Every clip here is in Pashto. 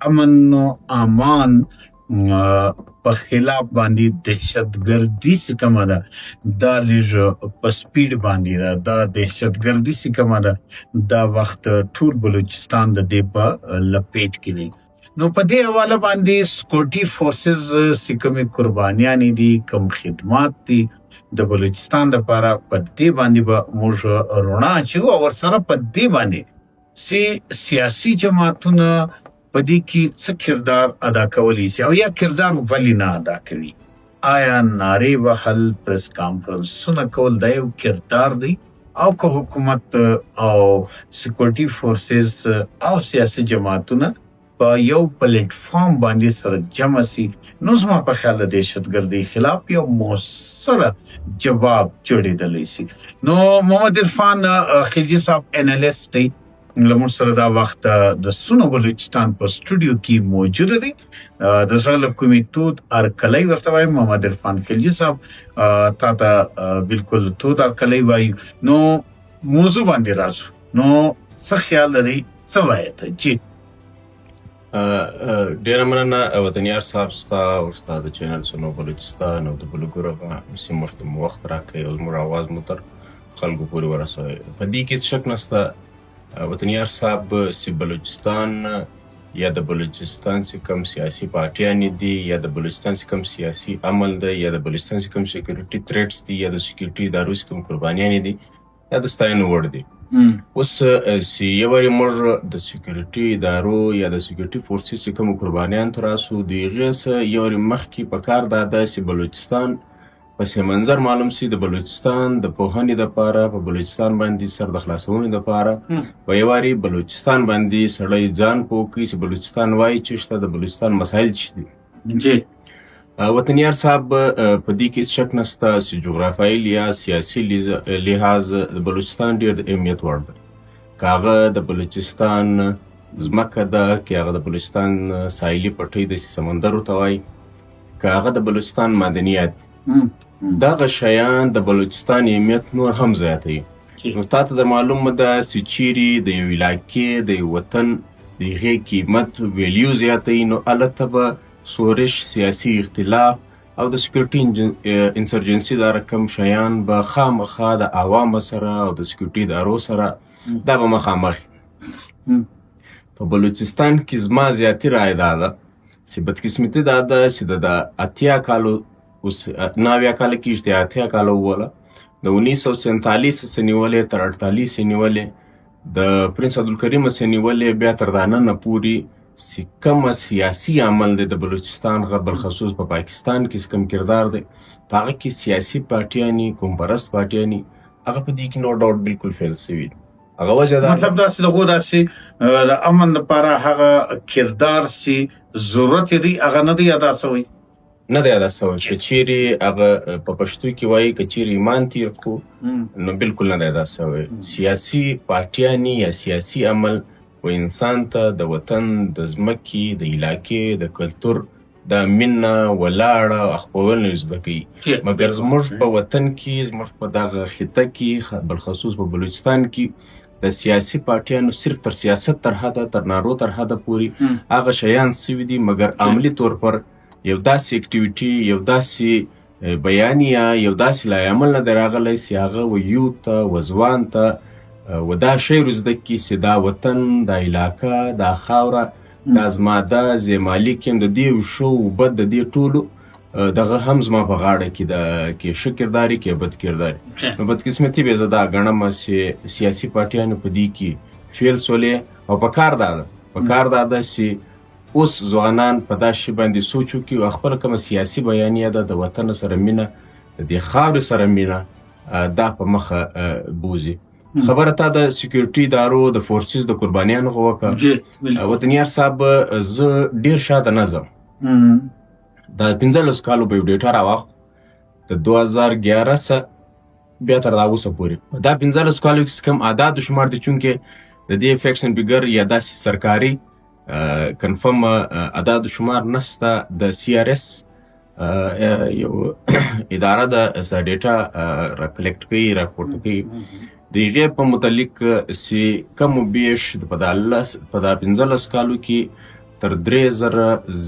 امن و امان په خلاف باندې دهشتګردي چې کومه ده دا لږ په سپیډ باندې ده. دا دهشتګردي چې کومه ده دا وخت ټول بلوچستان د دې په لپیټ کې دی. نو په دې حواله باندې سکورټي فورسز چې کومې قربانیانې دي، کوم خدمات دي د بلوچستان لپاره، په دې باندې به موږ رڼا اچوو او ورسره په دې باندې چې سیاسي جماعتونه په دې کې څه کردار ادا کولی شي او یا کردار ولې نه ادا کوي. آیا نارې وهل، پریس کانفرنسونه کول دا یو کردار دی او که حکومت او سکورټي فورسز او سیاسي جماعتونه په یو پلیټ فارم باندې سره جمع سي، نو زما په خیال د دهشتګردۍ خلاف یو مؤثره جواب جوړېدلی سي. نو محمد عرفان خلجي صاحب انالیست دی، لمر سره دا وخت د سونو بلوچستان په سټوډیو کې موجود دی. د زړه له کومې تود ارکلی ورته وایي محمد عرفان خلجي صاحب، تا ته بالکل تود ارکلی وایي. نو موضوع باندې راځو، نو څه خیال لري، څه وایې ته جی؟ ډیره مننه وطنیار صاحب ستا او ستا د چینل سونو بلوچستان او د بلوګرو په سیمو ته مو وخت راکوي او زموږ اواز مو تر خلکو پورې ورسوي. په دې کې شک نشته وطنیار صاحب چې بلوچستان یا د بلوچستان چې کوم سیاسي پارټیانې دي یا د بلوچستان چې کوم سیاسي عمل دی یا د بلوچستان چې کوم سیکورټي تھریټس دي یا د سیکورټي ادارو چې کوم قربانیانې دي یا د ستاینې وړ دي. اوس چې یو وارې موږ د سیکورټي ادارو یا د سیکورټي فورسز چې کوم قربانیان ته راسو، د هغې څه یو وارې مخکې په کار دا ده چې بلوچستان پس منظر معلوم سي د بلوچستان د پوهنې دپاره، په بلوچستان باندې سر د خلاصونې دپاره په یو وارې بلوچستان باندې سړی ځان پوه کړي چې بلوچستان وایي چې شته، د بلوچستان مسایل چې دي. جی وطنیار صاحب په دې کې شک نشته چې جغرافیایي یا سیاسي لحاظ د بلوچستان ډېر د اهمیت وړ ده. که هغه د بلوچستان ځمکه ده، که هغه د بلوچستان ساحلي پټۍ د سمندر ورته وایي، که هغه د بلوچستان معدنیات، دغه شیان د بلوچستان اهمیت نور هم زیاتوي. نو تا ته د معلومه ده چې چیرې د یو علاقې د یو وطن د هغې قیمت ویلیو زیاتوي، نو هلته به سورش، سیاسي اختلاف او د سیکورټي انسرجنسي دا رقم شیان به خامخا د عوامو سره او د سیکورټي ادارو سره دا به مخامخ. په بلوچستان کې زما زیاتي رایه دا ده چې بدقسمتي دا ده چې د اتیا کالو اوس 90 کاله کېږي، د اتیا کاله ووله، د 1947 څخه نیولې تر 48 نیولې، د پرنس عبدالکریم څخه نیولې، بیا تر دا ننه پورې چې کومه سیاسي عمل دی د بلوچستان بالخصوص په پاکستان کې چې کوم کردار دی، په هغه کې سیاسي پارټیانې، قوم پرست پارټیانې، هغه په دې کې نو ډاوټ بالکل فیل سوي دي. هغه وجه دا مطلب داسې د هغو داسې د امن لپاره هغه کردار چې ضرورت دی هغه نه دی ادا سوی، نه دی ادا سوی. که چیرې هغه په پښتو کې وایي که چیرې ایمان تیر کړو، نو بالکل نه دی ادا سوی. سیاسي پارټیانې یا سیاسي عمل و انسان ته د وطن، د ځمکې، د علاقې، د کلتور د مینه ولاړه خپرول زده کوي. مګر زموږ په وطن کې، زموږ په دغه خطه کې، بالخصوص په بلوچستان کې د سیاسي پارټیانو صرف تر سیاست تر حده، تر نارو تر حده پورې هغه شیان سوي دي، مګر عملي طور پر یو داسې اکټیویټي، یو داسې بیانیه، یو داسې لایعمل نه دی راغلی چې هغه و یوت ته، و ځوان ته و دا شی زده کړي چې دا وطن، دا علاقه، دا خاوره، دا زما ده، زه مالک یم د دې شو بد د دې ټولو دغه هم زما په غاړه کې ده، کې ښه کرداري، کې بد کرداري. نو بدقسمتي بې زه دا ګڼم چې سیاسي پارټیانو په دې کې فیل سولې، او په کار دا ده، په کار دا ده چې اوس ځوانان په دا شي باندې سوچ وکړي او خپله کومه سیاسي بیانیه ده د وطن سره مینه، د دې خاورې سره مینه دا په مخه بوځي. خبره تا د سیکورټي ادارو د فورسز د قربانیانو وکړه. وطنیار صاحب زه ډېر شاته نه ځم. د 15 کالو به یو ډیټا راواخ د 2011 څخه بیا تر دا اوسه پورې دا 15 کالو کې کوم اعداد و شمار دي، چونکې د دې فیکس اینډ فیګر یا داسې سرکاري کنفرم اعداد و شمار نشته. د سی آر اس یو اداره ده چې ډیټا راکلیکټ کوي، راپورټ کوي، د هغې په متعلق چې کم و بیش په دا 15 کالو کې تر 3000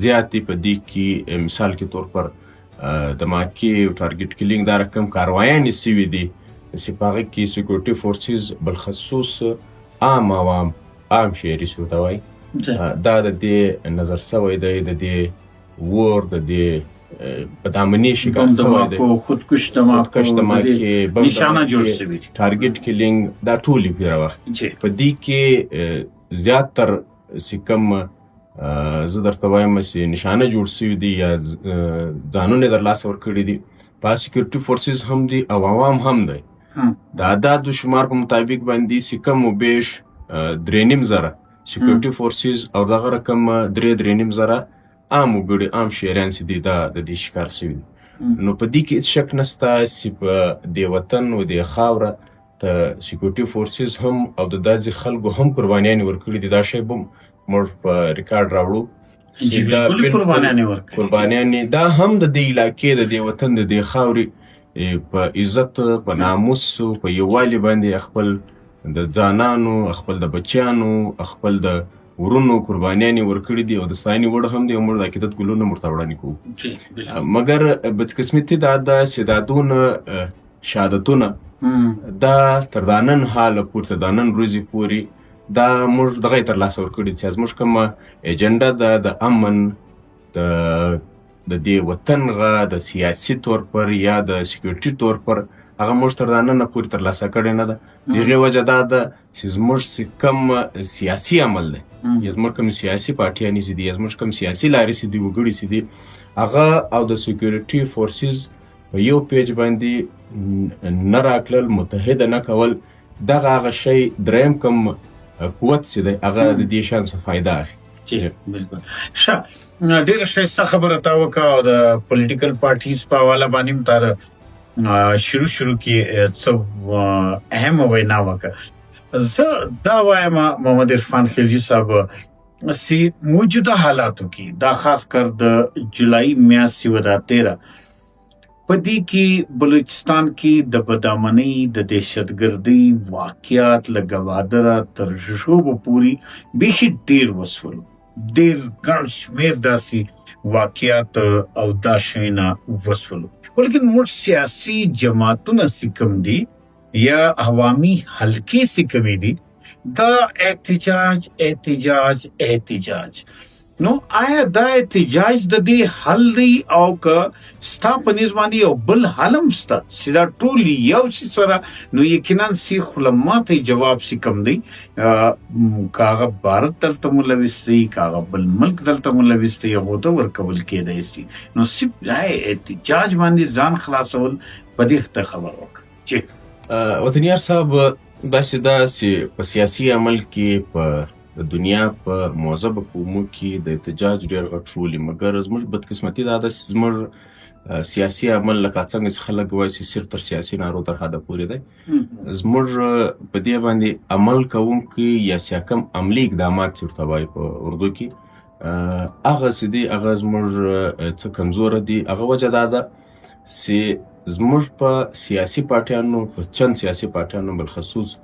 زیاتې په دې کې مثال کې طور پر د ماکې او ټارګټ کلینګ دا رقم کاروایانې سوي دي چې په هغه کې سیکورټي فورسز بالخصوص عام عوام عام شهري څه ورته وایي دا د دې نظر سوی دی د دې وور د دې په دامنې شکار سوی دی خودکش دماکې نشانه جوړ شوي ټارګټ کلینګ دا ټول یې په وخت په دې کې زیاتر چې کوم زه درته وایم چې نشانه جوړ شوي دي یا ځانونه درلاسه ورکړي دي په سیکورټي فورسز هم دي او عوام هم دی د عدد شمار په مطابق باندې چې کم و بیش 3.5 سیکورټي فورسز او دغه رقم 3.5 زره عام وګړي عام شهریان چې دي دا د دې شکار شوي دي نو په دې کې هېڅ شک نشته چې په دې وطن او دې خاوره ته سیکورټي فورسز هم او د داسې خلکو هم قربانیانې ورکړي دي دا شی به موږ په ریکارډ راوړو قربانیانې دا هم د دې علاقې د دې وطن د دې خاورې په عزت په ناموس په یووالي باندې خپل د ځانانو خپل د بچیانو خپل د ورونو قربانیانې ورکړي دي او د ستاینې وړ هم دي او موږ د عقیدت ګلونه ورته وړاندې کوو مګر بدقسمتي دا ده چې دا دونه شهادتونه دا تر دا نن حاله پورې تر دا نن ورځې پورې دا موږ دغه یې ترلاسه ورکړي دي چې زموږ کومه ایجنډا ده د امن د دې وطن غه د سیاسي طور پر یا د سیکورټي طور پر هغه موږ تر دا نن پورې ترلاسه کړې نه ده د هغې وجه دا ده چې زموږ کوم سیاسي عمل دی یا زموږ کوم سیاسي پارټیانې چې دي یا زموږ کوم سیاسي لارې چې دي وګړي چې دي هغه او د سیکورټي فورسز په یو پیج باندې نه راتلل متحده نه کول دغه هغه شی دریم کوم قوت چې دی هغه د دې شان څه فایده اخلي بالکل ښه ډېره ښایسته خبره تا وکړه او د پولیټیکل پارټیز په حواله باندې هم تا شروع کې څه اهم وینا وکړه زه دا وایم محمد عرفان خلجي صاحب چې موجوده حالاتو کې دا خاص کر د جولای میاشتې و دا 13 په دې کې بلوچستان کې د بدامنۍ د دهشتګردۍ واقعات له ګوادره تر ژوبو پورې بیخي ډېر وسول ډېر ګڼ شمېر داسې واقعات او دا شیونه وسولو ولیکن موږ سیاسي جماعتونه چې کوم دي یا عوامي حلقې چې کومې دي دا احتجاج نو آیا دا احتجاج د دې حل دی او که ستا په نظر باندې یو بل حل هم شته چې دا ټول یو شي سره نو یقینا چې خو له ماته جواب چې کوم دی که هغه بھارت دلته ملوث دی که هغه بل ملک دلته ملوث دی هغو ته ورکول کېدی شي نو صرف احتجاج باندې ځان خلاصول په دې ته خبر وکړه چې وطنیار صاحب داسې ده چې په سیاسي عمل کې په د دنیا په معذب قومو کې د احتجاج ډېر غټ رول مګر زموږ بدقسمتي دا ده چې زموږ سیاسي عمل لکه څنګه چې خلک وایي چې صرف تر سیاسي نارو تر حده پورې دی زموږ په دې باندې عمل کوونکي یا کوم عملي اقدامات چې ورته وایي په اردو کې هغه چې دي هغه زموږ څه کمزوره دي هغه وجه دا ده چې زموږ په سیاسي پارټیانو په چند سیاسي پارټیانو بالخصوص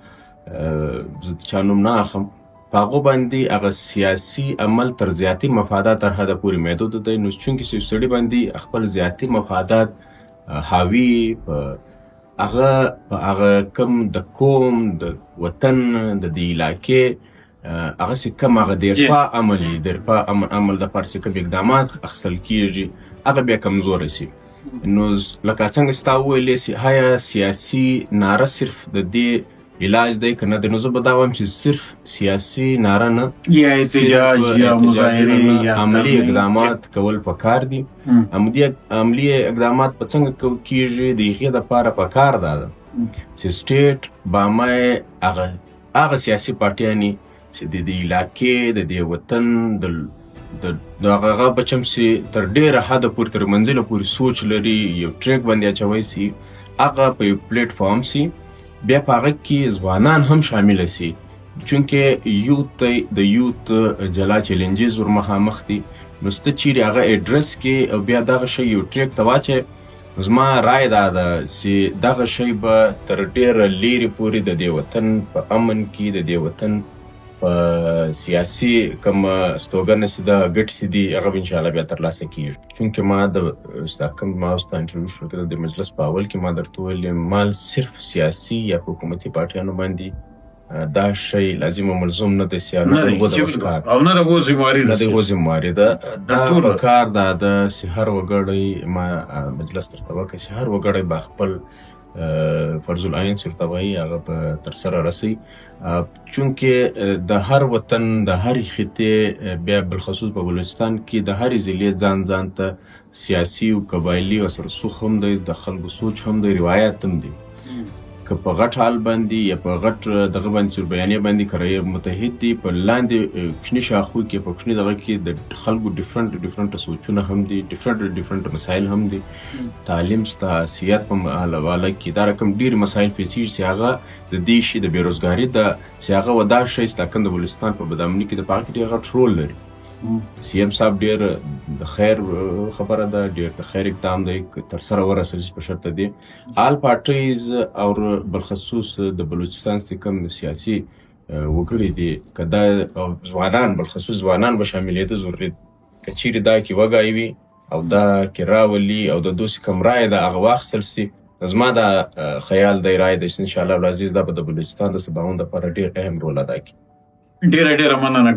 زه چا نوم نه اخلم په هغو باندې هغه سیاسي عمل تر زیاتي مفادات تر حده پورې محدود دی نو چونکې چې یو سړي باندې خپل زیاتي مفادات حاوي په هغه کم د قوم د وطن د دې علاقې هغه چې کم هغه دفاع عمل د پاره چې کوم اقدامات اخیستل کېږي هغه بیا کمزوری شي نو لکه څنګه ستا وویلې چې آیا سیاسي ناره صرف د دې علاج دی که نه دی نو زه به دا وایم چې صرف سیاسي ناره نه یا احتجاج یا مظاهرې یا عملي اقدامات کول پکار دي عملي اقدامات په څنګه کېږي د هغې دپاره پکار دا ده چې سټیټ بامه هغه سیاسي پارټیانې چې د دې علاقې د دې وطن د هغه بچم چې تر ډېره حده پورې تر منزله پورې سوچ لري یو ټریک باندې اچوی سي هغه په یو پلیټ فارم سي بیا په هغه کې ځوانان هم شامله سي چونکې یوت د یوت جلا چیلنجز ور مخامخ دي نو سته چیرې هغه ایډرس کې او بیا دغه شی یو ټریک ته واچوي زما رای دا ده چې دغه شی به تر ډېره لیرې پورې د دې وطن په امن کې د دې وطن په سیاسي کوم ستوګنه سي د ګټ سي دي هغه به انشاءالله بیا ترلاسه کیږي. چونکې ما د ستا کوم ما ستا انټرویو شروع کړه د مجلس په اول کې ما درته ویل مال صرف سیاسي یا حکومتي پارټیانو باندې دا شی لازم او ملزوم نه دی سي نه د غوځ کار او نه د غوځ ماري نه د غوځ ماري دا ټول کار د سحر وګړی ما مجلس ترته وکړي سحر وګړی با خپل فرض العین سرتوي هغه په تر سره رسي. چونکې د هر وطن د هر خطې بیا بالخصوص په بلوچستان کې د هر ضلع ځان ته سیاسي او قبایلي او سرسوخ هم دی د خلکو سوچ هم دی روایت هم دی که په غټ حال باندې یا په غټ دغه باندې سوربیانې باندې کړی متحد دي په لاندې کوچني شاخو کې په کوچني دغه کې د خلکو ډیفرنٹ سوچونه هم دي ډیفرنٹ مسایل هم دي تعلیم ستا سیاست په حواله کې دا رقم ډیر مسایل پیچیږي چې هغه د دې شي د بیروزګاري د چې هغه ودا شي ستاکند د بلوچستان په بدامني کې د پاک ډیر غټ رول لري. سی ایم صاحب ډیر د خیر خبره ده ډیر د خیر اقدام دی تر سره ورسېږي په شرط دی آل پارټیز او بالخصوص د بلوچستان څخه کوم سیاسي وګړي دي کدا او ځوانان بالخصوص ځوانان به شاملېدل ضروري کچېری دا کې وګای وي او دا کې راولي او د دوسی کم رای د هغه واخیستل سي. زما دا خیال دی رای د ان شاء الله العزیز دا به د بلوچستان د سباوند لپاره ډیر اهم رول ادا کوي. ډیره مننه